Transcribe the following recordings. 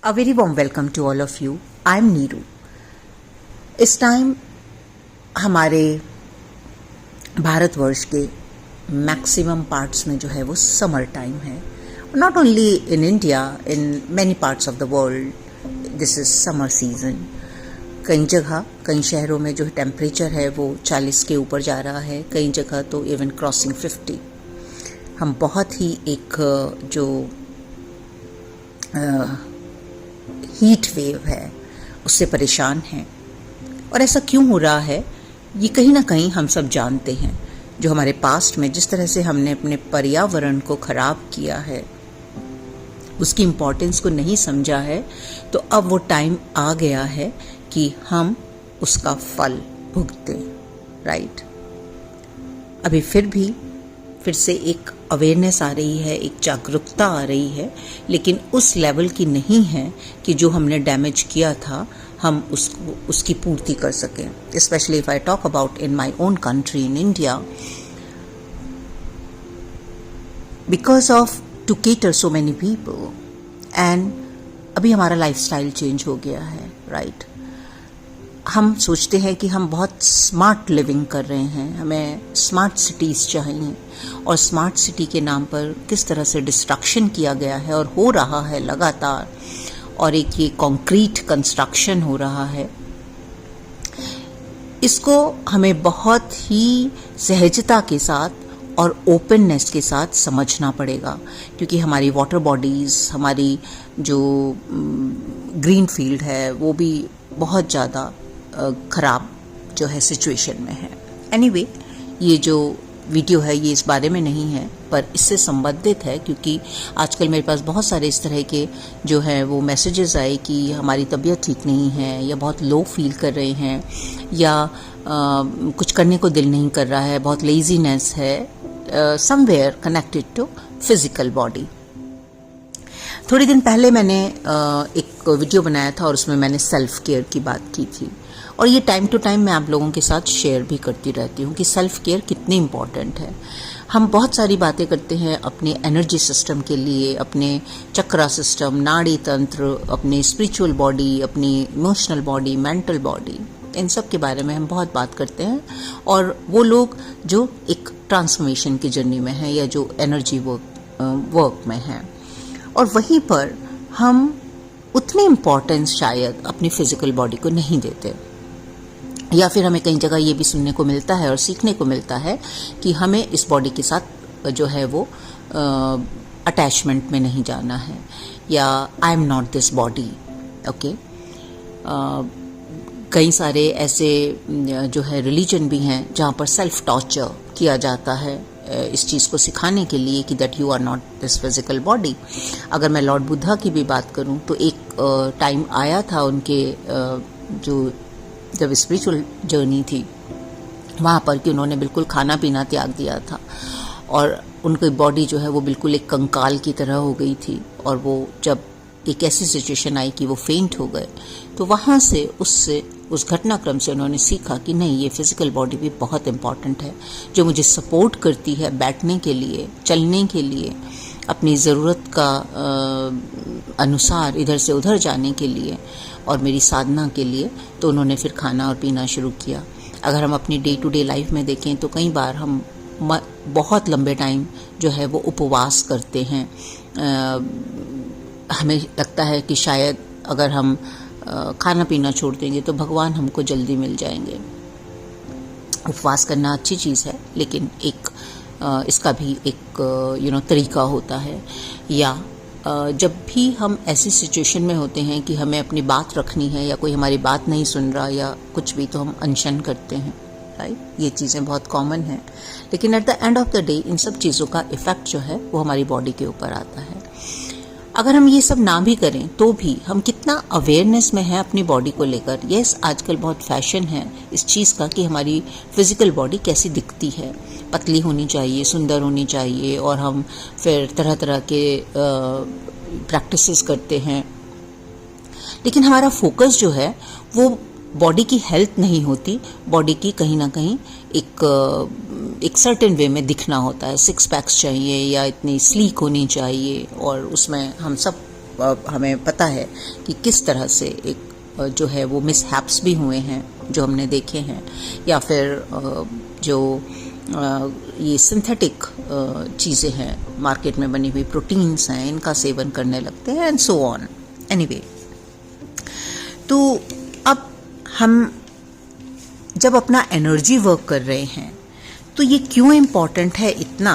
A very warm welcome to all of you. I'm Neeru. इस time हमारे भारतवर्ष के maximum parts में जो है वो समर टाइम है. Not only in India, in many parts of the world this is summer season. कई जगह, कई शहरों में जो टेम्परेचर है वो 40 के ऊपर जा रहा है, कई जगह तो इवन क्रॉसिंग 50. हम बहुत ही एक जो हीट वेव है उससे परेशान हैं. और ऐसा क्यों हो रहा है ये कहीं ना कहीं हम सब जानते हैं. जो हमारे पास्ट में जिस तरह से हमने अपने पर्यावरण को खराब किया है, उसकी इम्पोर्टेंस को नहीं समझा है, तो अब वो टाइम आ गया है कि हम उसका फल भुगतें. राइट. अभी फिर से एक अवेयरनेस आ रही है, एक जागरूकता आ रही है, लेकिन उस लेवल की नहीं है कि जो हमने डैमेज किया था हम उसकी पूर्ति कर सकें. Specially if I talk about in my own country, in India, because of to cater so many people. And अभी हमारा लाइफस्टाइल चेंज हो गया है. राइट. हम सोचते हैं कि हम बहुत स्मार्ट लिविंग कर रहे हैं, हमें स्मार्ट सिटीज़ चाहिए, और स्मार्ट सिटी के नाम पर किस तरह से डिस्ट्रक्शन किया गया है और हो रहा है लगातार. और एक ये कंक्रीट कंस्ट्रक्शन हो रहा है. इसको हमें बहुत ही सहजता के साथ और ओपननेस के साथ समझना पड़ेगा, क्योंकि हमारी वाटर बॉडीज़, हमारी जो ग्रीन फील्ड है वो भी बहुत ज़्यादा ख़राब जो है सिचुएशन में है. एनीवे, ये जो वीडियो है ये इस बारे में नहीं है, पर इससे संबंधित है, क्योंकि आजकल मेरे पास बहुत सारे इस तरह के जो है वो मैसेजेस आए कि हमारी तबीयत ठीक नहीं है, या बहुत लो फील कर रहे हैं, या कुछ करने को दिल नहीं कर रहा है, बहुत लेजीनेस है, somewhere connected to physical body. थोड़ी दिन पहले मैंने एक वीडियो बनाया था और उसमें मैंने सेल्फ केयर की बात की थी, और ये टाइम टू टाइम मैं आप लोगों के साथ शेयर भी करती रहती हूँ कि सेल्फ केयर कितनी इम्पॉर्टेंट है. हम बहुत सारी बातें करते हैं अपने एनर्जी सिस्टम के लिए, अपने चक्रा सिस्टम, नाड़ी तंत्र, अपने स्पिरिचुअल बॉडी, अपनी इमोशनल बॉडी, मेंटल बॉडी, इन सब के बारे में हम बहुत बात करते हैं. और वो लोग जो एक ट्रांसफॉर्मेशन की जर्नी में हैं, या जो एनर्जी वर्क में हैं, और वहीं पर हम उतनी इम्पोर्टेंस शायद अपनी फिजिकल बॉडी को नहीं देते. या फिर हमें कई जगह ये भी सुनने को मिलता है और सीखने को मिलता है कि हमें इस बॉडी के साथ जो है वो अटैचमेंट में नहीं जाना है, या I am not this body. Okay. कई सारे ऐसे जो है रिलीजन भी हैं जहाँ पर सेल्फ टॉर्चर किया जाता है इस चीज़ को सिखाने के लिए कि that you are not this physical body. अगर मैं लॉर्ड बुद्धा की भी बात करूं तो एक टाइम आया था उनके जो जब स्पिरिचुअल जर्नी थी वहाँ पर कि उन्होंने बिल्कुल खाना पीना त्याग दिया था, और उनकी बॉडी जो है वो बिल्कुल एक कंकाल की तरह हो गई थी. और वो जब एक ऐसी सिचुएशन आई कि वो फेंट हो गए, तो वहाँ से उस घटनाक्रम से उन्होंने सीखा कि नहीं, ये फिजिकल बॉडी भी बहुत इम्पॉर्टेंट है, जो मुझे सपोर्ट करती है बैठने के लिए, चलने के लिए, अपनी ज़रूरत का अनुसार इधर से उधर जाने के लिए, और मेरी साधना के लिए. तो उन्होंने फिर खाना और पीना शुरू किया. अगर हम अपनी डे टू डे लाइफ में देखें तो कई बार हम बहुत लंबे टाइम जो है वो उपवास करते हैं. हमें लगता है कि शायद अगर हम खाना पीना छोड़ देंगे तो भगवान हमको जल्दी मिल जाएंगे. उपवास करना अच्छी चीज़ है, लेकिन एक इसका भी एक तरीका होता है. या जब भी हम ऐसी सिचुएशन में होते हैं कि हमें अपनी बात रखनी है, या कोई हमारी बात नहीं सुन रहा या कुछ भी, तो हम अनशन करते हैं. राइट. ये चीज़ें बहुत कॉमन हैं, लेकिन at the end of the day in सब चीज़ों का इफ़ेक्ट जो है वो हमारी बॉडी के ऊपर आता है. अगर हम ये सब ना भी करें तो भी हम कितना अवेयरनेस में हैं अपनी बॉडी को लेकर. यस, आजकल बहुत फैशन है इस चीज़ का कि हमारी फिजिकल बॉडी कैसी दिखती है, पतली होनी चाहिए, सुंदर होनी चाहिए, और हम फिर तरह तरह के प्रैक्टिसेस करते हैं. लेकिन हमारा फोकस जो है वो बॉडी की हेल्थ नहीं होती, बॉडी की कहीं ना कहीं एक सर्टेन वे में दिखना होता है. 6 पैक्स चाहिए, या इतनी स्लीक होनी चाहिए, और उसमें हम सब हमें पता है कि किस तरह से एक जो है वो मिसहैप्स भी हुए हैं जो हमने देखे हैं, या फिर जो ये सिंथेटिक चीज़ें हैं मार्केट में बनी हुई प्रोटीन्स हैं, इनका सेवन करने लगते हैं एंड सो ऑन। एनीवे, तो अब हम जब अपना एनर्जी वर्क कर रहे हैं तो ये क्यों इम्पॉर्टेंट है इतना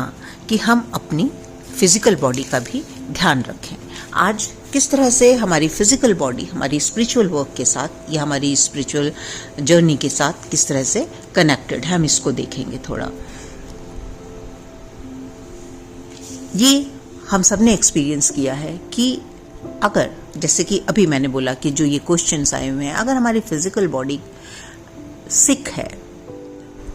कि हम अपनी फिजिकल बॉडी का भी ध्यान रखें। आज किस तरह से हमारी फिजिकल बॉडी हमारी स्पिरिचुअल वर्क के साथ या हमारी स्पिरिचुअल जर्नी के साथ किस तरह से कनेक्टेड है, हम इसको देखेंगे थोड़ा। ये हम सब ने एक्सपीरियंस किया है कि अगर, जैसे कि अभी मैंने बोला कि जो ये क्वेश्चंस आए हुए हैं, अगर हमारी फिजिकल बॉडी सिक है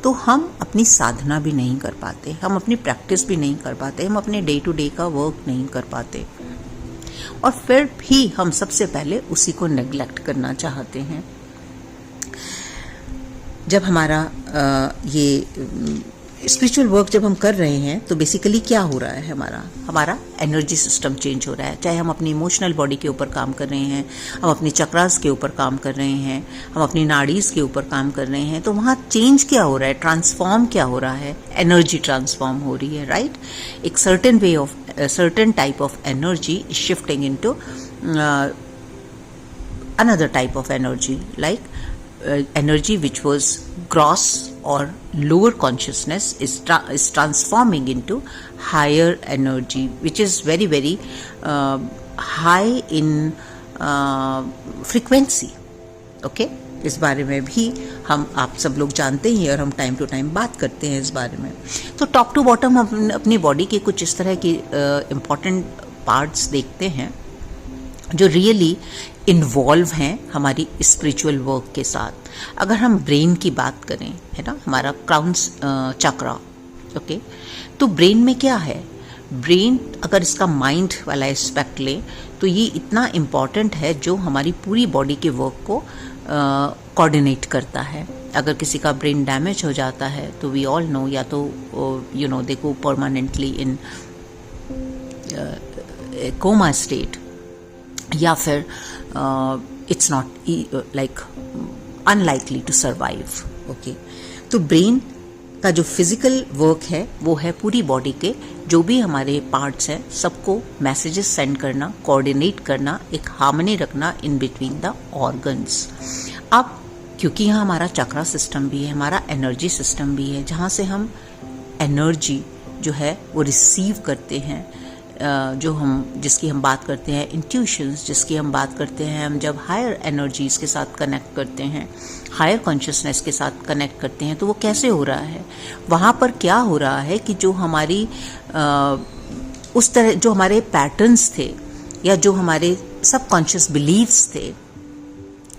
तो हम अपनी साधना भी नहीं कर पाते, हम अपनी प्रैक्टिस भी नहीं कर पाते, हम अपने डे टू डे का वर्क नहीं कर पाते, और फिर भी हम सबसे पहले उसी को नेग्लेक्ट करना चाहते हैं। जब हमारा ये स्पिरिचुअल वर्क जब हम कर रहे हैं तो बेसिकली क्या हो रहा है, हमारा एनर्जी सिस्टम चेंज हो रहा है। चाहे हम अपनी इमोशनल बॉडी के ऊपर काम कर रहे हैं, हम अपने चक्रास के ऊपर काम कर रहे हैं, हम अपनी नाड़ीज के ऊपर काम कर रहे हैं, तो वहाँ चेंज क्या हो रहा है, ट्रांसफॉर्म क्या हो रहा है, एनर्जी ट्रांसफॉर्म हो रही है, राइट। एक certain type of energy is shifting into another type of energy, like energy which was gross or lower consciousness is transforming into higher energy which is very very high in frequency. Okay, इस बारे में भी हम आप सब लोग जानते ही हैं और हम टाइम टू टाइम बात करते हैं इस बारे में। तो टॉप टू बॉटम हम अपनी बॉडी के कुछ इस तरह की इम्पॉर्टेंट पार्ट्स देखते हैं जो रियली इन्वॉल्व हैं हमारी स्पिरिचुअल वर्क के साथ। अगर हम ब्रेन की बात करें, है ना, हमारा क्राउन चक्रा, ओके, तो ब्रेन में क्या है, ब्रेन अगर इसका माइंड वाला एस्पेक्ट ले तो ये इतना इम्पॉर्टेंट है जो हमारी पूरी बॉडी के वर्क को कोऑर्डिनेट करता है। अगर किसी का ब्रेन डैमेज हो जाता है तो वी ऑल नो, या तो you know they go permanently in coma state, या फिर it's not like unlikely to survive. Okay, तो ब्रेन का जो फिजिकल वर्क है वो है पूरी बॉडी के जो भी हमारे पार्ट्स हैं सबको मैसेजेस सेंड करना, कोऑर्डिनेट करना, एक हार्मनी रखना इन बिटवीन द ऑर्गन्स। अब क्योंकि यहाँ हमारा चक्रा सिस्टम भी है, हमारा एनर्जी सिस्टम भी है, जहाँ से हम एनर्जी जो है वो रिसीव करते हैं, जिसकी हम बात करते हैं इंट्यूशंस, जिसकी हम बात करते हैं हम जब हायर एनर्जीज के साथ कनेक्ट करते हैं, हायर कॉन्शियसनेस के साथ कनेक्ट करते हैं, तो वो कैसे हो रहा है, वहाँ पर क्या हो रहा है कि जो हमारी उस तरह जो हमारे पैटर्न्स थे या जो हमारे सबकॉन्शियस बिलीव्स थे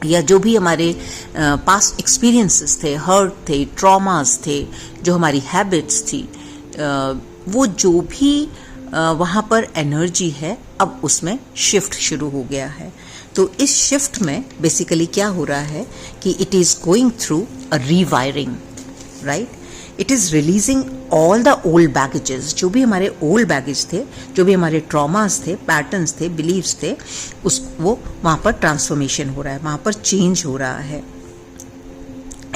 या जो भी हमारे पास्ट एक्सपीरियंसेस थे, हर्ट थे, ट्रॉमास थे, जो हमारी हैबिट्स थी, वो जो भी वहाँ पर एनर्जी है अब उसमें शिफ्ट शुरू हो गया है। तो इस शिफ्ट में बेसिकली क्या हो रहा है कि it is going through a rewiring, right. It is releasing all the old baggages, जो भी हमारे ओल्ड बैगेज थे, जो भी हमारे ट्रॉमास थे, पैटर्न्स थे, बिलीव्स थे, वो वहाँ पर ट्रांसफॉर्मेशन हो रहा है, वहाँ पर चेंज हो रहा है।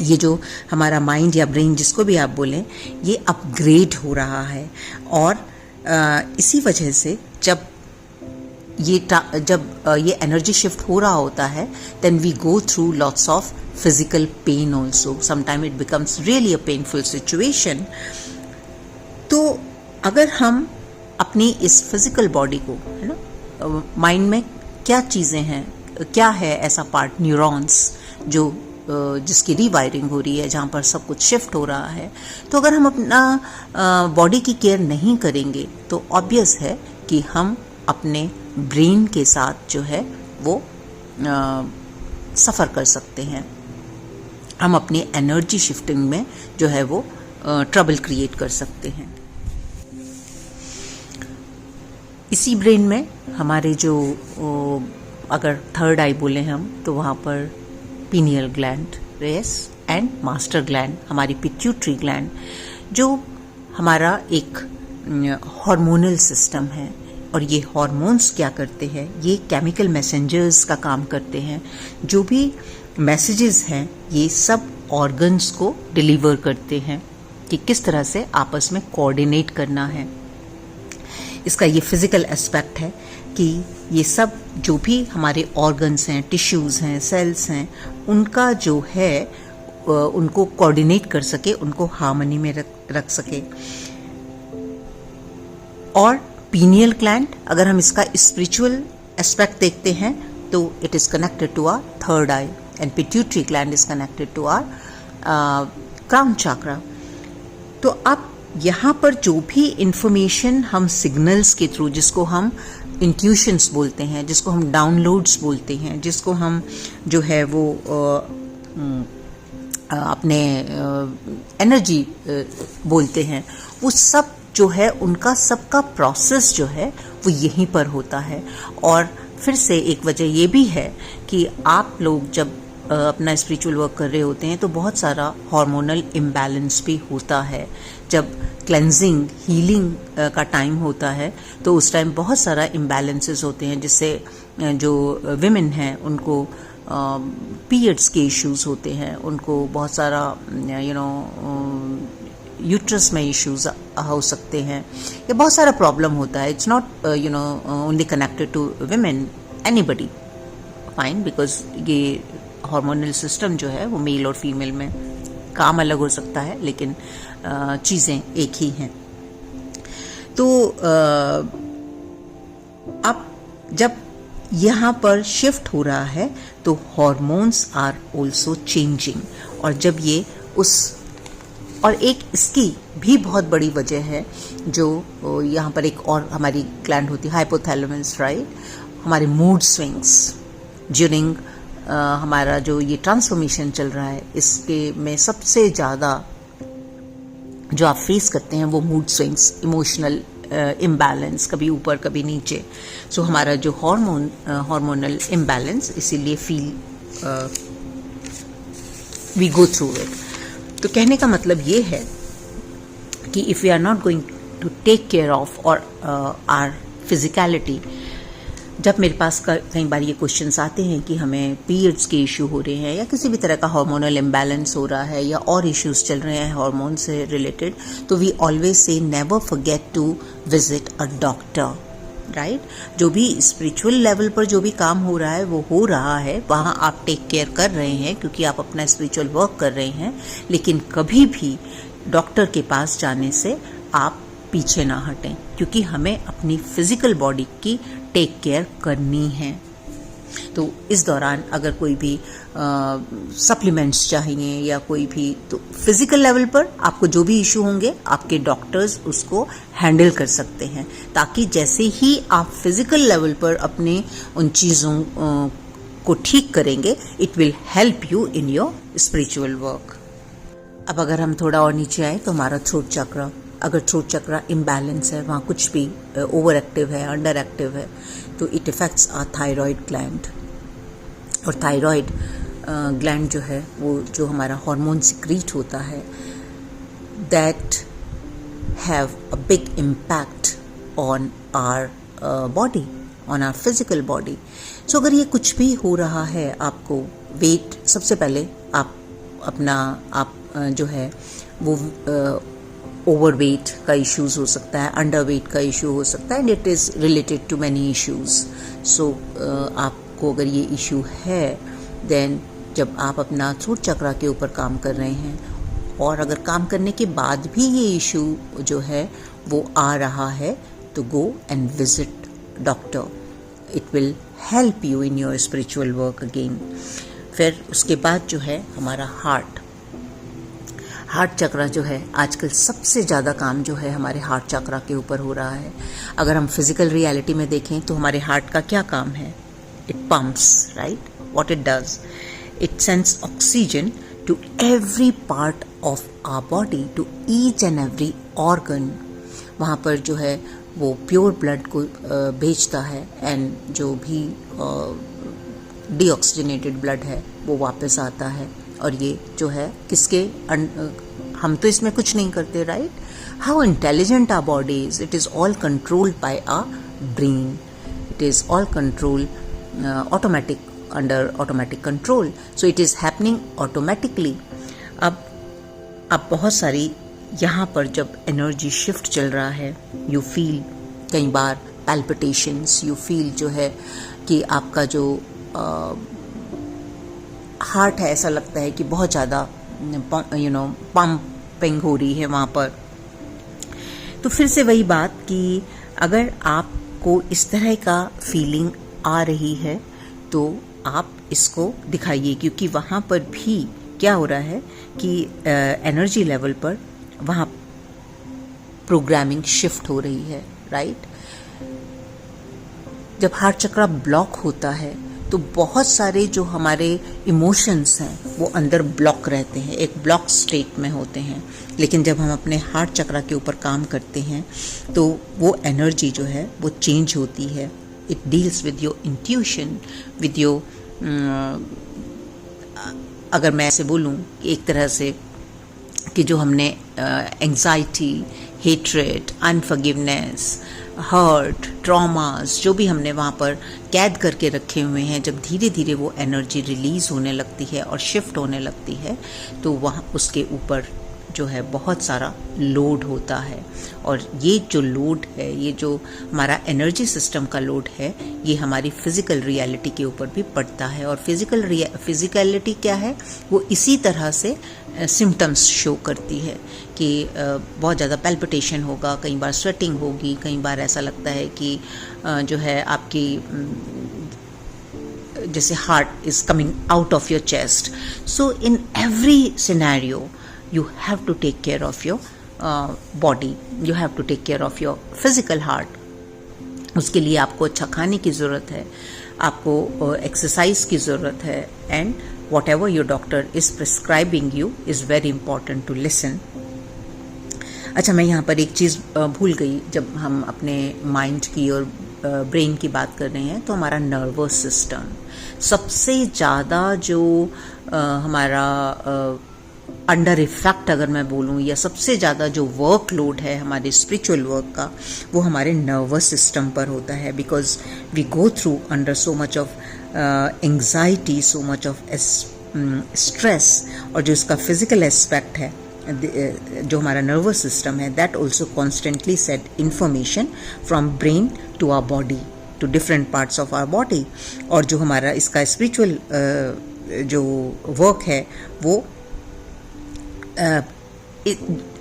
ये जो हमारा माइंड या ब्रेन जिसको भी आप बोलें, ये अपग्रेड हो रहा है। और इसी वजह से जब ये एनर्जी शिफ्ट हो रहा होता है, then we go through lots of physical pain also, sometime it becomes really a painful situation. तो अगर हम अपनी इस फिजिकल बॉडी को, है ना, माइंड में क्या चीज़ें हैं, क्या है ऐसा पार्ट, न्यूरॉन्स जो जिसकी रीवायरिंग हो रही है, जहाँ पर सब कुछ शिफ्ट हो रहा है, तो अगर हम अपना बॉडी की केयर नहीं करेंगे तो ऑब्वियस है कि हम अपने ब्रेन के साथ जो है वो सफ़र कर सकते हैं, हम अपनी एनर्जी शिफ्टिंग में जो है वो ट्रबल क्रिएट कर सकते हैं। इसी ब्रेन में हमारे जो अगर थर्ड आई बोले हम तो वहाँ पर pineal gland, race and master gland, हमारी पिट्यूटरी ग्लैंड, जो हमारा एक हार्मोनल सिस्टम है, और ये हार्मोन्स क्या करते हैं, ये केमिकल मैसेंजर्स का काम करते हैं। जो भी मैसेजेस हैं ये सब ऑर्गन्स को डिलीवर करते हैं कि किस तरह से आपस में कोऑर्डिनेट करना है। इसका ये फिजिकल एस्पेक्ट है कि ये सब जो भी हमारे ऑर्गन्स हैं, टिश्यूज़ हैं, सेल्स हैं, उनका जो है उनको कोऑर्डिनेट कर सके, उनको हार्मनी में रख सके। और पीनियल ग्लैंड, अगर हम इसका स्पिरिचुअल एस्पेक्ट देखते हैं तो it is connected to our third eye, and pituitary gland is connected to our crown chakra. तो अब यहाँ पर जो भी इंफॉर्मेशन हम सिग्नल्स के थ्रू, जिसको हम इंट्यूशंस बोलते हैं, जिसको हम डाउनलोड्स बोलते हैं, जिसको हम जो है वो अपने एनर्जी बोलते हैं, वो सब जो है उनका सबका प्रोसेस जो है वो यहीं पर होता है। और फिर से एक वजह ये भी है कि आप लोग जब अपना स्पिरिचुअल वर्क कर रहे होते हैं तो बहुत सारा हार्मोनल इम्बैलेंस भी होता है। जब क्लेंजिंग, हीलिंग का टाइम होता है तो उस टाइम बहुत सारा इम्बैलेंसेस होते हैं, जिससे जो विमेन हैं उनको पीरियड्स के इश्यूज होते हैं, उनको बहुत सारा यूट्रस में इश्यूज हो सकते हैं, या बहुत सारा प्रॉब्लम होता है। It's not only connected to women, anybody fine, because ये हार्मोनल सिस्टम जो है वो मेल और फीमेल में काम अलग हो सकता है, लेकिन चीज़ें एक ही हैं। तो अब जब यहाँ पर शिफ्ट हो रहा है तो हार्मोन्स आर ऑल्सो चेंजिंग, और जब ये और एक इसकी भी बहुत बड़ी वजह है, जो यहाँ पर एक और हमारी ग्लैंड होती है हाइपोथैलेमस, राइट। हमारे मूड स्विंग्स ड्यूरिंग हमारा जो ये ट्रांसफॉर्मेशन चल रहा है, इसके में सबसे ज़्यादा जो आप फेस करते हैं वो मूड स्विंग्स, इमोशनल इम्बैलेंस, कभी ऊपर कभी नीचे। सो हमारा जो हार्मोनल इम्बैलेंस, इसीलिए वी गो थ्रू इट। तो कहने का मतलब ये है कि if we are not going to take care of और आर फिजिकलिटी, जब मेरे पास कई बार ये क्वेश्चंस आते हैं कि हमें पीरियड्स के इशू हो रहे हैं या किसी भी तरह का हार्मोनल इम्बैलेंस हो रहा है या और इश्यूज चल रहे हैं हार्मोन से रिलेटेड, तो we always say never forget to visit a doctor, right. जो भी स्पिरिचुअल लेवल पर जो भी काम हो रहा है वो हो रहा है, वहाँ आप टेक केयर कर रहे हैं क्योंकि आप अपना स्पिरिचुअल वर्क कर रहे हैं, लेकिन कभी भी डॉक्टर के पास जाने से आप पीछे ना हटें, क्योंकि हमें अपनी फिजिकल बॉडी की टेक केयर करनी है। तो इस दौरान अगर कोई भी सप्लीमेंट्स चाहिए या कोई भी, तो फिजिकल लेवल पर आपको जो भी इशू होंगे आपके डॉक्टर्स उसको हैंडल कर सकते हैं, ताकि जैसे ही आप फिजिकल लेवल पर अपने उन चीज़ों को ठीक करेंगे, it will help you in your spiritual work. अब अगर हम थोड़ा और नीचे आए तो हमारा थ्रोट चक्रा, अगर थ्रोट चक्रा इम्बैलेंस है, वहाँ कुछ भी ओवर एक्टिव है, अंडर एक्टिव है, तो it effects our thyroid gland. और थायराइड ग्लैंड जो है वो जो हमारा हार्मोन सिक्रीट होता है, that have a big impact on our body, on our physical body. So अगर ये कुछ भी हो रहा है आपको, वेट, सबसे पहले आप जो है वो ओवरवेट का इश्यूज हो सकता है, अंडरवेट का इशू हो सकता है, and it is related to many issues. So आपको अगर ये इशू है, देन जब आप अपना थ्रोट चक्रा के ऊपर काम कर रहे हैं, और अगर काम करने के बाद भी ये इशू जो है वो आ रहा है, तो go and visit doctor, it will help you in your spiritual work again. फिर उसके बाद जो है हमारा हार्ट चक्रा जो है, आजकल सबसे ज़्यादा काम जो है हमारे हार्ट चक्रा के ऊपर हो रहा है। अगर हम फिजिकल रियलिटी में देखें तो हमारे हार्ट का क्या काम है? It pumps, right. What it does, it sends oxygen to every part of our body, to each and every organ. वहाँ पर जो है वो प्योर ब्लड को भेजता है, एंड जो भी डीऑक्सीजनेटेड ब्लड है वो वापस आता है। और ये जो है किसके, हम तो इसमें कुछ नहीं करते, right. How intelligent our body is, it is all controlled by our brain. It is all control automatic, under automatic control, so it is happening automatically. अब बहुत सारी यहाँ पर जब एनर्जी शिफ्ट चल रहा है, यू फील कई बार पैल्पिटेशंस, यू फील जो है कि आपका जो हार्ट है, ऐसा लगता है कि बहुत ज़्यादा पंपिंग हो रही है वहाँ पर। तो फिर से वही बात कि अगर आपको इस तरह का फीलिंग आ रही है तो आप इसको दिखाइए, क्योंकि वहाँ पर भी क्या हो रहा है कि एनर्जी लेवल पर वहाँ प्रोग्रामिंग शिफ्ट हो रही है, राइट। जब हार्ट चक्र ब्लॉक होता है तो बहुत सारे जो हमारे इमोशंस हैं वो अंदर ब्लॉक रहते हैं, एक ब्लॉक स्टेट में होते हैं। लेकिन जब हम अपने हार्ट चक्र के ऊपर काम करते हैं तो वो एनर्जी जो है वो चेंज होती है। It deals with your intuition, with your अगर मैं ऐसे बोलूँ एक तरह से कि जो हमने एंग्जाइटी, हेट्रेड, अनफॉरगिवनेस, हर्ट, ट्रॉमास जो भी हमने वहाँ पर कैद करके रखे हुए हैं, जब धीरे धीरे वो एनर्जी रिलीज़ होने लगती है और शिफ्ट होने लगती है तो वहाँ उसके ऊपर जो है बहुत सारा लोड होता है। और ये जो लोड है, ये जो हमारा एनर्जी सिस्टम का लोड है, ये हमारी फिज़िकल रियलिटी के ऊपर भी पड़ता है। और फिज़िकलिटी क्या है, वो इसी तरह से सिम्टम्स शो करती है कि बहुत ज़्यादा पैल्पिटेशन होगा, कई बार स्वेटिंग होगी, कई बार ऐसा लगता है कि जो है आपकी जैसे heart is coming out of your chest. So in every scenario you have to take care of your body, you have to take care of your physical heart. उसके लिए आपको अच्छा खाने की ज़रूरत है, आपको एक्सरसाइज की ज़रूरत है, and whatever your doctor is prescribing you is very important to listen. अच्छा, मैं यहाँ पर एक चीज़ भूल गई। जब हम अपने माइंड की और ब्रेन की बात कर रहे हैं तो हमारा नर्वस सिस्टम सबसे ज़्यादा जो हमारा अंडर इफेक्ट अगर मैं बोलूँ, या सबसे ज़्यादा जो वर्कलोड है हमारे स्पिरिचुअल वर्क का, वो हमारे नर्वस सिस्टम पर होता है। Because we go through under so much of anxiety, so much of stress, और जो इसका फिजिकल एस्पेक्ट है, जो हमारा नर्वस सिस्टम है, that also constantly set information from brain to our body, to different parts of our body. और जो हमारा इसका स्पिरिचुअल जो वर्क है वो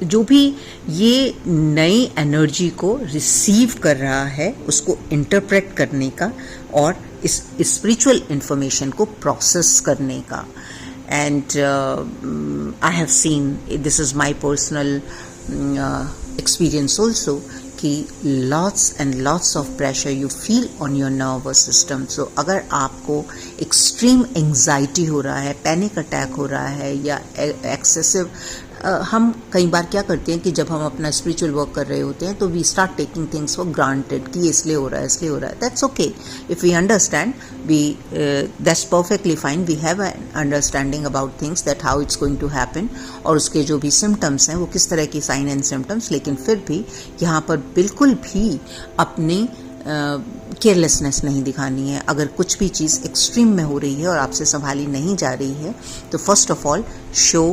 जो भी ये नई एनर्जी को रिसीव कर रहा है उसको इंटरप्रेट करने का और इस स्पिरिचुअल इंफॉर्मेशन को प्रोसेस करने का। And I have seen, this is my personal experience also, कि lots and lots of pressure you feel on your nervous system. So अगर आपको एक्सट्रीम एंग्जाइटी हो रहा है, पैनिक अटैक हो रहा है, या एक्सेसिव, हम कई बार क्या करते हैं कि जब हम अपना स्पिरिचुअल वर्क कर रहे होते हैं तो we start taking things for granted कि इसलिए हो रहा है, इसलिए हो रहा है। That's okay, if we understand, we that's perfectly fine, we have an understanding about things, that how it's going to happen, और उसके जो भी सिम्टम्स हैं वो किस तरह की साइन एंड सिम्टम्स। लेकिन फिर भी यहाँ पर बिल्कुल भी अपनी केयरलेसनेस नहीं दिखानी है। अगर कुछ भी चीज़ एक्सट्रीम में हो रही है और आपसे संभाली नहीं जा रही है तो first of all show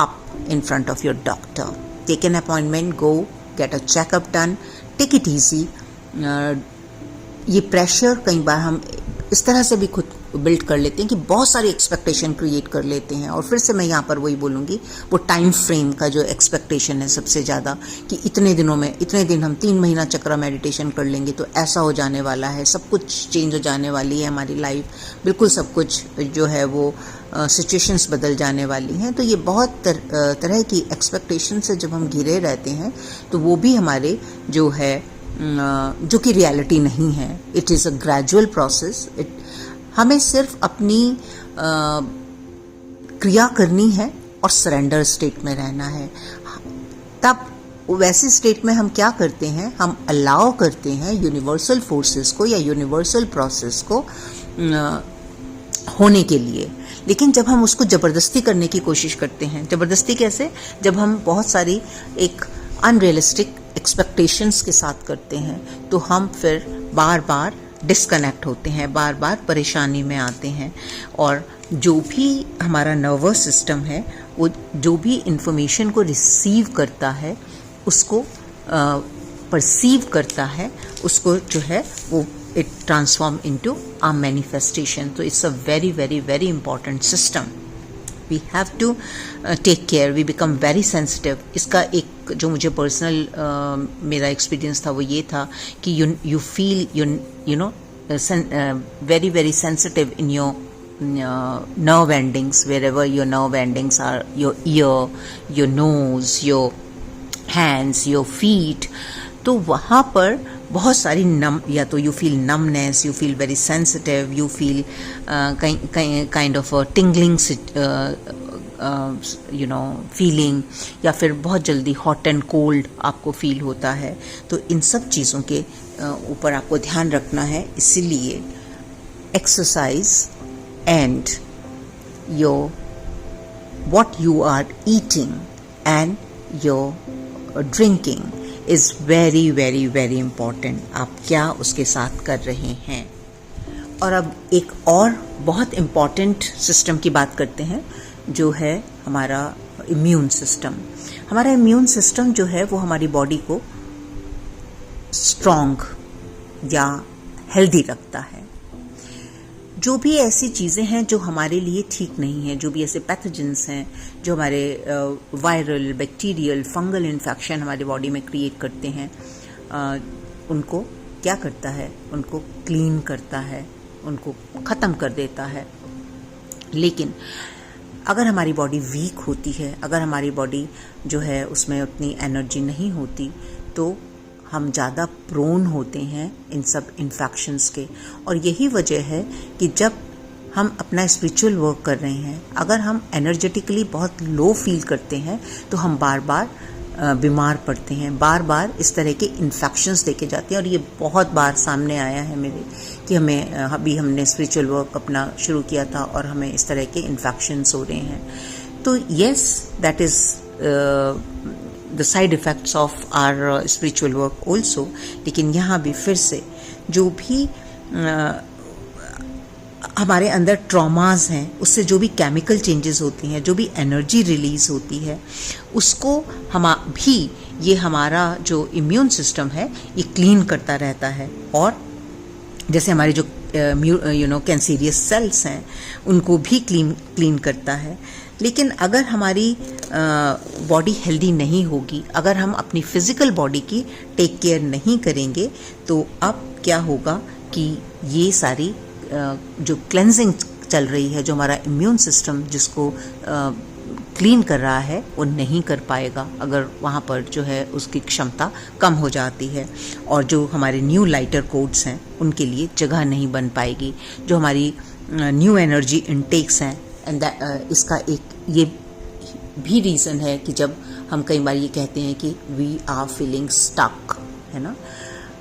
up in front of your doctor, take an appointment, go get a checkup done, take it easy. ये प्रेशर कई बार हम इस तरह से भी खुद बिल्ड कर लेते हैं कि बहुत सारी एक्सपेक्टेशन क्रिएट कर लेते हैं। और फिर से मैं यहाँ पर वही बोलूँगी, वो टाइम फ्रेम का जो एक्सपेक्टेशन है सबसे ज़्यादा, कि इतने दिनों में, इतने दिन हम 3 महीना चक्र मेडिटेशन कर लेंगे तो ऐसा हो जाने वाला है, सब कुछ चेंज हो जाने वाली है हमारी लाइफ, बिल्कुल सब कुछ जो है वो सिचुएशंस बदल जाने वाली हैं। तो ये बहुत तरह की एक्सपेक्टेशन से जब हम घिरे रहते हैं तो वो भी हमारे जो है जो कि रियलिटी नहीं है। It is a gradual process. हमें सिर्फ अपनी क्रिया करनी है और सरेंडर स्टेट में रहना है। तब वैसे स्टेट में हम क्या करते हैं, हम अलाउ करते हैं यूनिवर्सल फोर्सेस को या यूनिवर्सल प्रोसेस को होने के लिए। लेकिन जब हम उसको ज़बरदस्ती करने की कोशिश करते हैं, ज़बरदस्ती कैसे, जब हम बहुत सारी एक अनरियलिस्टिक एक्सपेक्टेशंस के साथ करते हैं तो हम फिर बार बार डिस्कनेक्ट होते हैं, बार बार परेशानी में आते हैं। और जो भी हमारा नर्वस सिस्टम है वो जो भी इंफॉर्मेशन को रिसीव करता है, उसको परसीव करता है, उसको जो है वो it transform into our manifestation. तो it's a very very very important system. We have to take care, we become very sensitive. इसका एक जो मुझे पर्सनल मेरा एक्सपीरियंस था वो ये था कि you feel you know very very sensitive in your nerve endings, wherever your nerve endings are, your ear, your nose, your hands, your feet. तो वहाँ पर बहुत सारी या तो you feel numbness, you feel very sensitive, you feel kind of a tingling feeling, या फिर बहुत जल्दी हॉट एंड कोल्ड आपको फील होता है। तो इन सब चीज़ों के ऊपर आपको ध्यान रखना है। इसीलिए exercise and your what you are eating and your drinking is very very very important. आप क्या उसके साथ कर रहे हैं। और अब एक और बहुत इम्पॉर्टेंट सिस्टम की बात करते हैं, जो है हमारा इम्यून सिस्टम। हमारा इम्यून सिस्टम जो है वो हमारी बॉडी को स्ट्रॉन्ग या हेल्दी रखता है। जो भी ऐसी चीज़ें हैं जो हमारे लिए ठीक नहीं हैं, जो भी ऐसे पैथोजेंस हैं जो हमारे वायरल, बैक्टीरियल, फंगल इन्फेक्शन हमारी बॉडी में क्रिएट करते हैं, उनको क्या करता है, उनको क्लीन करता है, उनको ख़त्म कर देता है। लेकिन अगर हमारी बॉडी वीक होती है, अगर हमारी बॉडी जो है उसमें उतनी एनर्जी नहीं होती, तो हम ज़्यादा प्रोन होते हैं इन सब इन्फेक्शंस के। और यही वजह है कि जब हम अपना स्पिरिचुअल वर्क कर रहे हैं, अगर हम एनर्जेटिकली बहुत लो फील करते हैं तो हम बार बार बीमार पड़ते हैं, बार बार इस तरह के इन्फेक्शंस देके जाते हैं। और ये बहुत बार सामने आया है मेरे कि अभी हमने स्पिरिचुअल वर्क अपना शुरू किया था और हमें इस तरह के इन्फेक्शंस हो रहे हैं। तो yes, that is the side effects of our spiritual work also. लेकिन यहाँ भी फिर से जो भी हमारे अंदर ट्रॉमास हैं, उससे जो भी केमिकल चेंजेस होती हैं, जो भी एनर्जी रिलीज़ होती है, उसको ये हमारा जो इम्यून सिस्टम है ये क्लीन करता रहता है। और जैसे हमारे जो कैंसीरियस सेल्स हैं उनको भी क्लीन करता है। लेकिन अगर हमारी बॉडी हेल्दी नहीं होगी, अगर हम अपनी फिज़िकल बॉडी की टेक केयर नहीं करेंगे, तो अब क्या होगा कि ये सारी जो क्लेंजिंग चल रही है, जो हमारा इम्यून सिस्टम जिसको क्लीन कर रहा है, वो नहीं कर पाएगा। अगर वहाँ पर जो है उसकी क्षमता कम हो जाती है, और जो हमारे न्यू लाइटर कोड्स हैं उनके लिए जगह नहीं बन पाएगी। जो हमारी न्यू एनर्जी इनटेक्स हैं, एंड इसका एक ये भी रीज़न है कि जब हम कई बार ये कहते हैं कि वी आर फीलिंग स्टक, है ना।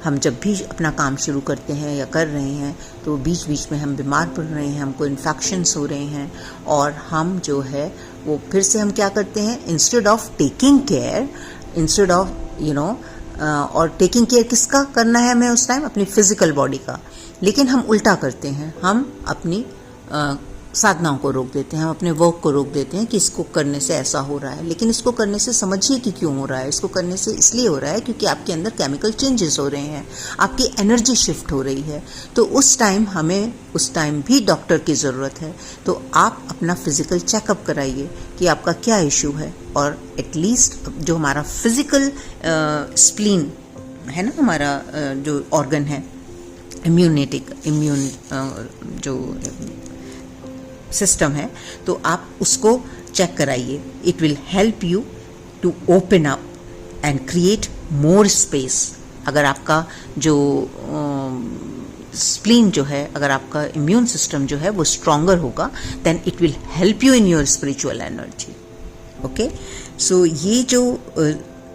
हम जब भी अपना काम शुरू करते हैं या कर रहे हैं तो बीच बीच में हम बीमार पड़ रहे हैं, हमको इन्फेक्शंस हो रहे हैं, और हम जो है वो फिर से हम क्या करते हैं, instead of taking care, instead of और टेकिंग केयर किसका करना है हमें उस टाइम, अपनी फिजिकल बॉडी का। लेकिन हम उल्टा करते हैं, हम अपनी साधनाओं को रोक देते हैं, हम अपने वर्क को रोक देते हैं कि इसको करने से ऐसा हो रहा है। लेकिन इसको करने से समझिए कि क्यों हो रहा है। इसको करने से इसलिए हो रहा है क्योंकि आपके अंदर केमिकल चेंजेस हो रहे हैं, आपकी एनर्जी शिफ्ट हो रही है। तो उस टाइम भी डॉक्टर की ज़रूरत है। तो आप अपना फिजिकल चेकअप कराइए कि आपका क्या इशू है, और एटलीस्ट जो हमारा फिजिकल स्प्लीन है ना, हमारा जो ऑर्गन है, इम्यून जो सिस्टम है, तो आप उसको चेक कराइए। It will help you to open up and create more space. अगर आपका जो स्प्लीन जो है, अगर आपका इम्यून सिस्टम जो है वो स्ट्रॉन्गर होगा, then it will help you in your spiritual energy. Okay, so ये जो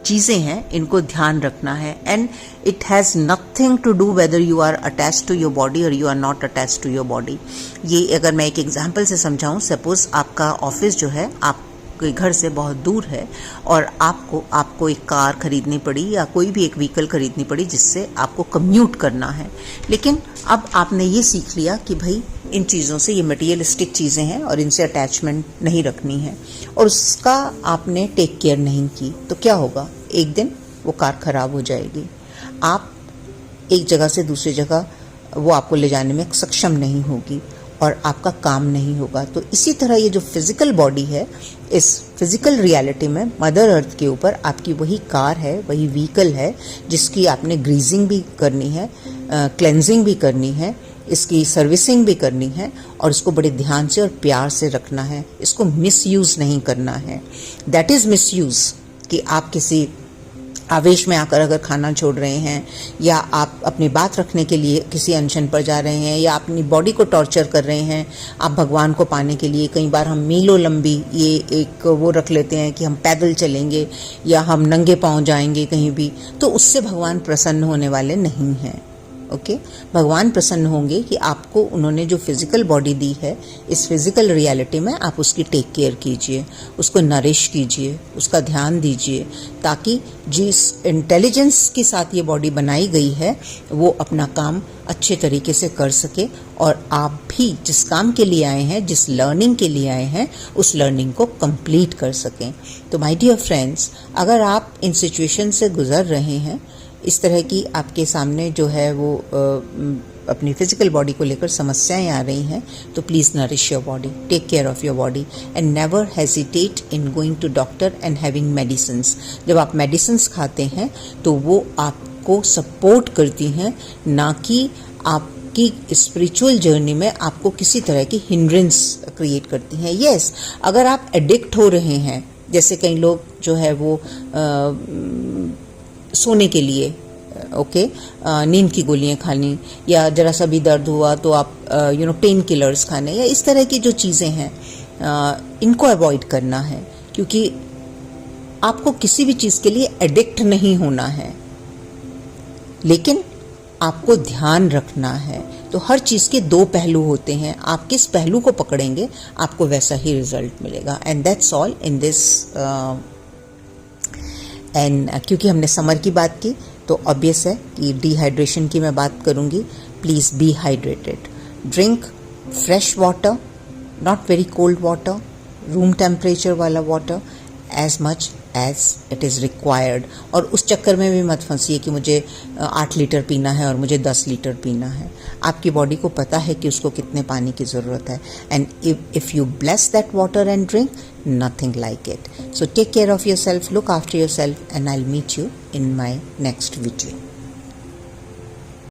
चीज़ें हैं इनको ध्यान रखना है। And it has nothing to do whether you are attached to your body और you are not attached to your body. ये अगर मैं एक एग्जांपल से समझाऊं, सपोज आपका ऑफिस जो है, आप आपके घर से बहुत दूर है और आपको एक कार खरीदनी पड़ी या कोई भी एक व्हीकल खरीदनी पड़ी जिससे आपको कम्यूट करना है, लेकिन अब आपने ये सीख लिया कि भाई इन चीज़ों से, ये मटेरियलिस्टिक चीज़ें हैं और इनसे अटैचमेंट नहीं रखनी है, और उसका आपने टेक केयर नहीं की, तो क्या होगा, एक दिन वो कार खराब हो जाएगी, आप एक जगह से दूसरी जगह वो आपको ले जाने में सक्षम नहीं होगी और आपका काम नहीं होगा। तो इसी तरह ये जो फिजिकल बॉडी है, इस फिजिकल रियलिटी में मदर अर्थ के ऊपर आपकी वही कार है, वही व्हीकल है जिसकी आपने ग्रीजिंग भी करनी है, क्लेंजिंग भी करनी है, इसकी सर्विसिंग भी करनी है और इसको बड़े ध्यान से और प्यार से रखना है। इसको मिसयूज़ नहीं करना है। दैट इज़ मिसयूज़ कि आप किसी आवेश में आकर अगर खाना छोड़ रहे हैं, या आप अपनी बात रखने के लिए किसी अनशन पर जा रहे हैं, या अपनी बॉडी को टॉर्चर कर रहे हैं आप भगवान को पाने के लिए। कई बार हम मीलों लंबी ये एक वो रख लेते हैं कि हम पैदल चलेंगे या हम नंगे पांव जाएंगे कहीं भी, तो उससे भगवान प्रसन्न होने वाले नहीं हैं। ओके, भगवान प्रसन्न होंगे कि आपको उन्होंने जो फिजिकल बॉडी दी है, इस फिजिकल रियलिटी में आप उसकी टेक केयर कीजिए, उसको नरिश कीजिए, उसका ध्यान दीजिए, ताकि जिस इंटेलिजेंस के साथ ये बॉडी बनाई गई है वो अपना काम अच्छे तरीके से कर सके, और आप भी जिस काम के लिए आए हैं, जिस लर्निंग के लिए आए हैं, उस लर्निंग को कंप्लीट कर सकें। तो माय डियर फ्रेंड्स, अगर आप इन सिचुएशन से गुजर रहे हैं, इस तरह की आपके सामने जो है वो अपनी फिजिकल बॉडी को लेकर समस्याएं आ रही हैं, तो please nourish your body, take care of your body and never hesitate in going to doctor and having medicines. जब आप मेडिसिन्स खाते हैं तो वो आपको सपोर्ट करती हैं, ना कि आपकी स्पिरिचुअल जर्नी में आपको किसी तरह की हिंड्रेंस क्रिएट करती हैं। यस, अगर आप एडिक्ट हो रहे हैं, जैसे कई लोग जो है वो सोने के लिए नींद की गोलियां खानी, या जरा सा भी दर्द हुआ तो आप पेन किलर्स खाने, या इस तरह की जो चीज़ें हैं इनको अवॉइड करना है, क्योंकि आपको किसी भी चीज़ के लिए एडिक्ट नहीं होना है, लेकिन आपको ध्यान रखना है। तो हर चीज़ के दो पहलू होते हैं, आप किस पहलू को पकड़ेंगे आपको वैसा ही रिजल्ट मिलेगा। And that's all in this. And क्योंकि हमने समर की बात की तो ऑब्वियस है कि डिहाइड्रेशन की मैं बात करूँगी। Please be hydrated, drink fresh water, not very cold water, room temperature वाला water as much as it is required. और उस चक्कर में भी मत फंसिए कि मुझे 8 लीटर पीना है और मुझे 10 लीटर पीना है। आपकी बॉडी को पता है कि उसको कितने पानी की ज़रूरत है, and if you bless that water and drink, nothing like it. So take care of yourself, look after yourself, and I'll meet you in my next video.